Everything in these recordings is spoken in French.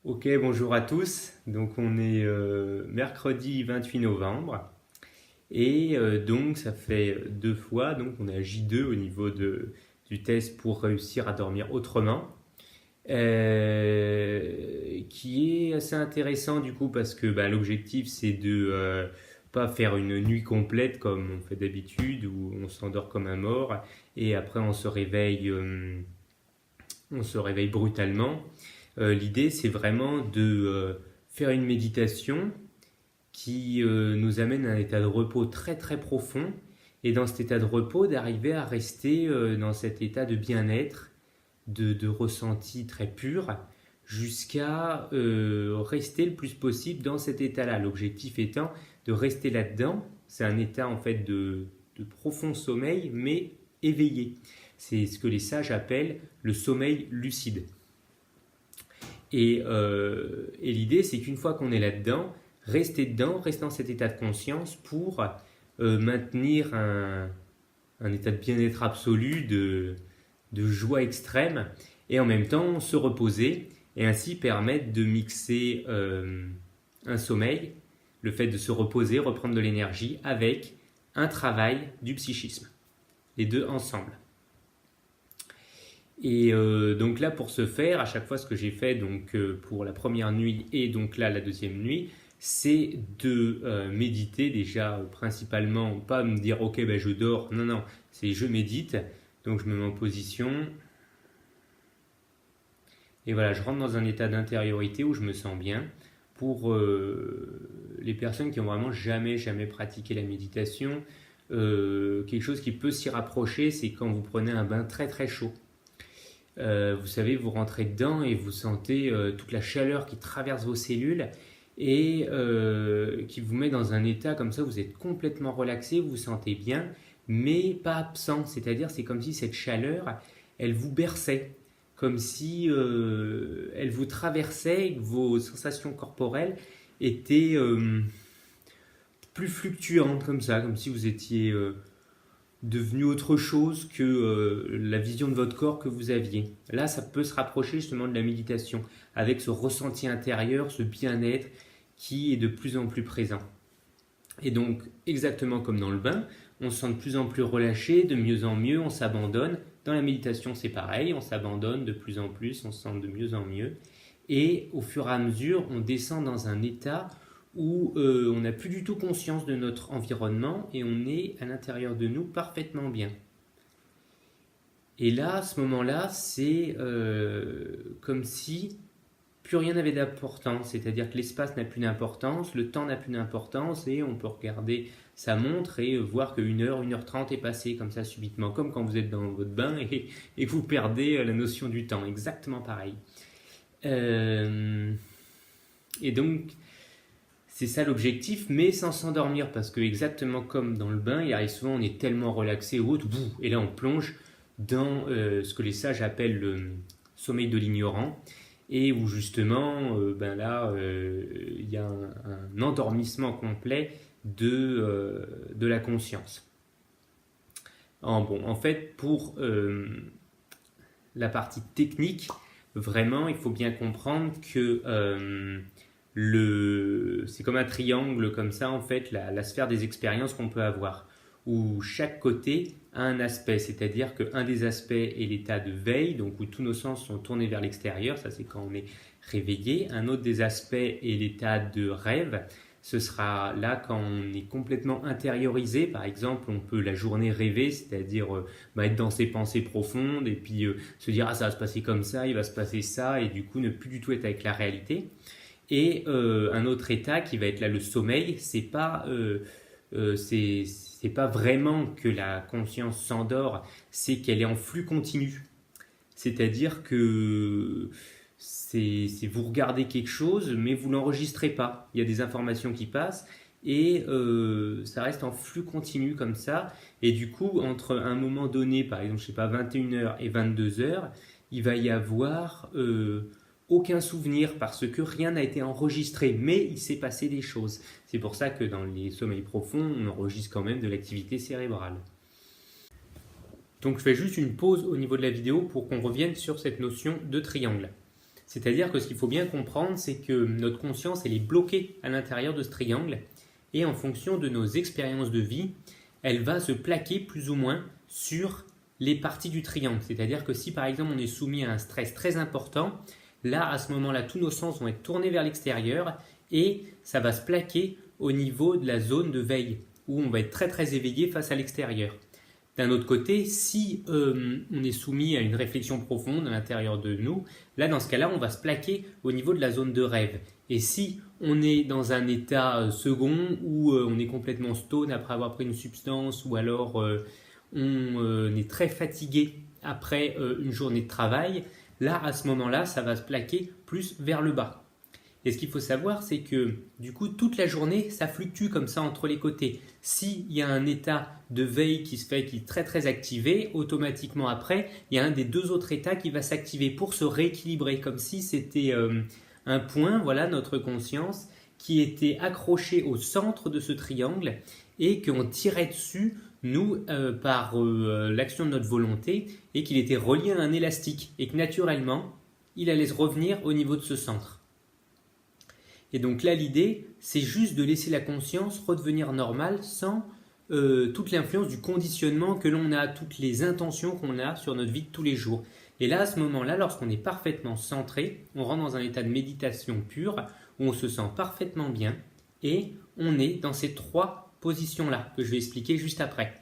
Ok, bonjour à tous. Donc on est mercredi 28 novembre et donc ça fait deux fois, donc on est à J2 au niveau du test pour réussir à dormir autrement, qui est assez intéressant du coup parce que l'objectif c'est de pas faire une nuit complète comme on fait d'habitude où on s'endort comme un mort et après on se réveille brutalement. L'idée, c'est vraiment de faire une méditation qui nous amène à un état de repos très très profond et dans cet état de repos, d'arriver à rester dans cet état de bien-être, de ressenti très pur, jusqu'à rester le plus possible dans cet état-là. L'objectif étant de rester là-dedans. C'est un état en fait de profond sommeil, mais éveillé. C'est ce que les sages appellent le sommeil lucide. Et l'idée, c'est qu'une fois qu'on est là-dedans, rester dans cet état de conscience pour maintenir un état de bien-être absolu, de joie extrême, et en même temps se reposer, et ainsi permettre de mixer un sommeil, le fait de se reposer, reprendre de l'énergie, avec un travail du psychisme, les deux ensemble. Et donc là, pour ce faire, à chaque fois, ce que j'ai fait donc, pour la première nuit et donc là, la deuxième nuit, c'est de méditer déjà principalement, pas me dire ok, je dors, non, non, c'est je médite. Donc je me mets en position et voilà, je rentre dans un état d'intériorité où je me sens bien. Pour les personnes qui ont vraiment jamais pratiqué la méditation, quelque chose qui peut s'y rapprocher, c'est quand vous prenez un bain très très chaud. Vous savez, vous rentrez dedans et vous sentez toute la chaleur qui traverse vos cellules et qui vous met dans un état comme ça, vous êtes complètement relaxé, vous vous sentez bien, mais pas absent. C'est-à-dire, c'est comme si cette chaleur, elle vous berçait, comme si elle vous traversait, et que vos sensations corporelles étaient plus fluctuantes comme ça, comme si vous étiez devenu autre chose que la vision de votre corps que vous aviez. Là, ça peut se rapprocher justement de la méditation, avec ce ressenti intérieur, ce bien-être qui est de plus en plus présent. Et donc, exactement comme dans le bain, on se sent de plus en plus relâché, de mieux en mieux, on s'abandonne. Dans la méditation, c'est pareil, on s'abandonne de plus en plus, on se sent de mieux en mieux. Et au fur et à mesure, on descend dans un état où on n'a plus du tout conscience de notre environnement et on est à l'intérieur de nous parfaitement bien. Et là, à ce moment-là, c'est comme si plus rien n'avait d'importance, c'est-à-dire que l'espace n'a plus d'importance, le temps n'a plus d'importance et on peut regarder sa montre et voir que 1 heure, 1h30 est passée comme ça subitement, comme quand vous êtes dans votre bain et vous perdez la notion du temps, exactement pareil. Et donc, c'est ça l'objectif, mais sans s'endormir, parce que exactement comme dans le bain, il arrive souvent, on est tellement relaxé ou autre, et là on plonge dans ce que les sages appellent le sommeil de l'ignorant, et où justement, il y a un endormissement complet de la conscience. En fait, pour la partie technique, vraiment, il faut bien comprendre que c'est comme un triangle comme ça en fait la sphère des expériences qu'on peut avoir où chaque côté a un aspect, c'est-à-dire qu'un des aspects est l'état de veille, donc où tous nos sens sont tournés vers l'extérieur, ça c'est quand on est réveillé. Un autre des aspects est l'état de rêve, ce sera là quand on est complètement intériorisé. Par exemple, on peut la journée rêver, c'est-à-dire être dans ses pensées profondes et puis se dire ah ça va se passer comme ça, il va se passer ça, et du coup ne plus du tout être avec la réalité. Et un autre état qui va être là le sommeil, c'est pas vraiment que la conscience s'endort, c'est qu'elle est en flux continu. C'est-à-dire que c'est vous regardez quelque chose, mais vous l'enregistrez pas. Il y a des informations qui passent et ça reste en flux continu comme ça. Et du coup, entre un moment donné, par exemple, je sais pas, 21h et 22h, il va y avoir aucun souvenir parce que rien n'a été enregistré, mais il s'est passé des choses. C'est pour ça que dans les sommeils profonds, on enregistre quand même de l'activité cérébrale. Donc je fais juste une pause au niveau de la vidéo pour qu'on revienne sur cette notion de triangle. C'est-à-dire que ce qu'il faut bien comprendre, c'est que notre conscience, elle est bloquée à l'intérieur de ce triangle et en fonction de nos expériences de vie, elle va se plaquer plus ou moins sur les parties du triangle. C'est-à-dire que si par exemple on est soumis à un stress très important, là à ce moment-là, tous nos sens vont être tournés vers l'extérieur et ça va se plaquer au niveau de la zone de veille où on va être très très éveillé face à l'extérieur. D'un autre côté, si on est soumis à une réflexion profonde à l'intérieur de nous, là dans ce cas-là, on va se plaquer au niveau de la zone de rêve. Et si on est dans un état second où on est complètement stone après avoir pris une substance ou alors on est très fatigué après une journée de travail, là à ce moment-là, ça va se plaquer plus vers le bas. Et ce qu'il faut savoir, c'est que du coup, toute la journée, ça fluctue comme ça entre les côtés. S'il y a un état de veille qui se fait, qui est très très activé, automatiquement après, il y a un des deux autres états qui va s'activer pour se rééquilibrer, comme si c'était un point, voilà, notre conscience, qui était accroché au centre de ce triangle et qu'on tirait dessus, nous, par l'action de notre volonté, et qu'il était relié à un élastique, et que naturellement, il allait se revenir au niveau de ce centre. Et donc là, l'idée, c'est juste de laisser la conscience redevenir normale sans toute l'influence du conditionnement que l'on a, toutes les intentions qu'on a sur notre vie de tous les jours. Et là, à ce moment-là, lorsqu'on est parfaitement centré, on rentre dans un état de méditation pure où on se sent parfaitement bien et on est dans ces trois positions-là que je vais expliquer juste après.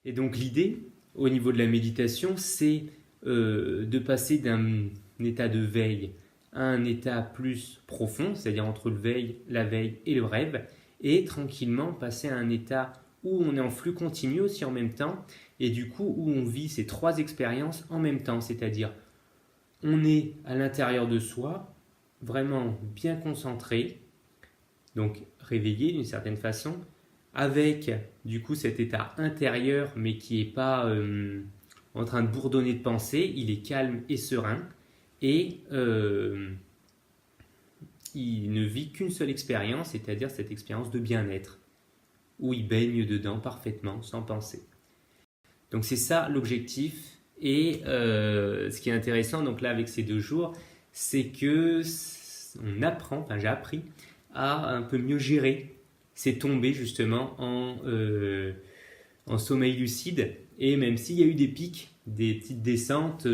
Et donc l'idée, au niveau de la méditation, c'est de passer d'un état de veille à un état plus profond, c'est-à-dire entre la veille et le rêve, et tranquillement passer à un état où on est en flux continu aussi en même temps, et du coup où on vit ces trois expériences en même temps, c'est-à-dire on est à l'intérieur de soi, vraiment bien concentré, donc réveillé d'une certaine façon, avec du coup cet état intérieur mais qui n'est pas en train de bourdonner de pensée, il est calme et serein, et il ne vit qu'une seule expérience, c'est-à-dire cette expérience de bien-être, où il baigne dedans parfaitement, sans penser. Donc c'est ça l'objectif, et ce qui est intéressant donc là avec ces 2 jours, c'est que j'ai appris à un peu mieux gérer ces tombées justement en sommeil lucide, et même s'il y a eu des pics, des petites descentes,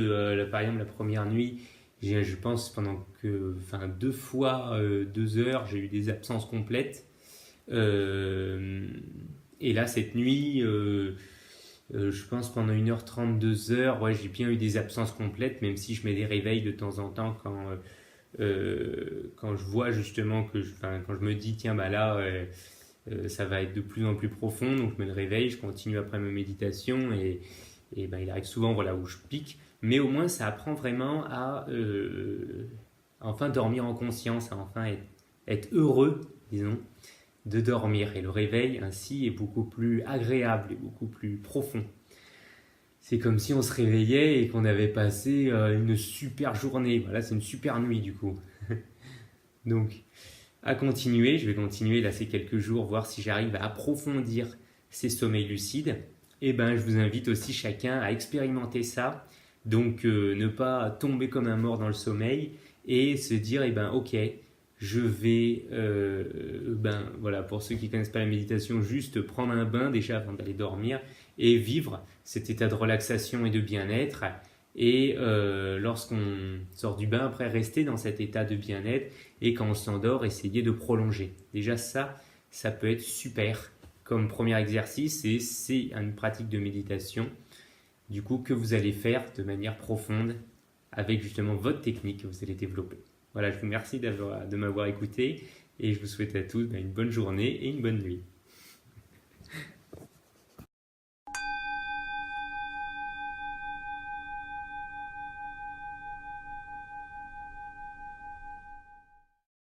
par exemple la première nuit, je pense pendant 2 fois 2 heures, j'ai eu des absences complètes. Et là, cette nuit, je pense pendant 1h30, 2 heures, ouais, j'ai bien eu des absences complètes, même si je mets des réveils de temps en temps quand je vois justement quand je me dis, tiens, bah là, ça va être de plus en plus profond, donc je mets le réveil, je continue après ma méditation et il arrive souvent voilà, où je pique. Mais au moins, ça apprend vraiment à enfin dormir en conscience, à enfin être heureux, disons, de dormir. Et le réveil, ainsi, est beaucoup plus agréable et beaucoup plus profond. C'est comme si on se réveillait et qu'on avait passé une super journée. Voilà, c'est une super nuit, du coup. Donc, à continuer. Je vais continuer, là, ces quelques jours, voir si j'arrive à approfondir ces sommeils lucides. Et je vous invite aussi chacun à expérimenter ça. Donc ne pas tomber comme un mort dans le sommeil et se dire ok, je vais voilà, pour ceux qui ne connaissent pas la méditation, juste prendre un bain déjà avant d'aller dormir et vivre cet état de relaxation et de bien-être, et lorsqu'on sort du bain après, rester dans cet état de bien-être, et quand on s'endort, essayer de prolonger. Déjà ça peut être super comme premier exercice, et c'est une pratique de méditation du coup que vous allez faire de manière profonde avec justement votre technique que vous allez développer. Voilà, je vous remercie de m'avoir écouté et je vous souhaite à tous une bonne journée et une bonne nuit.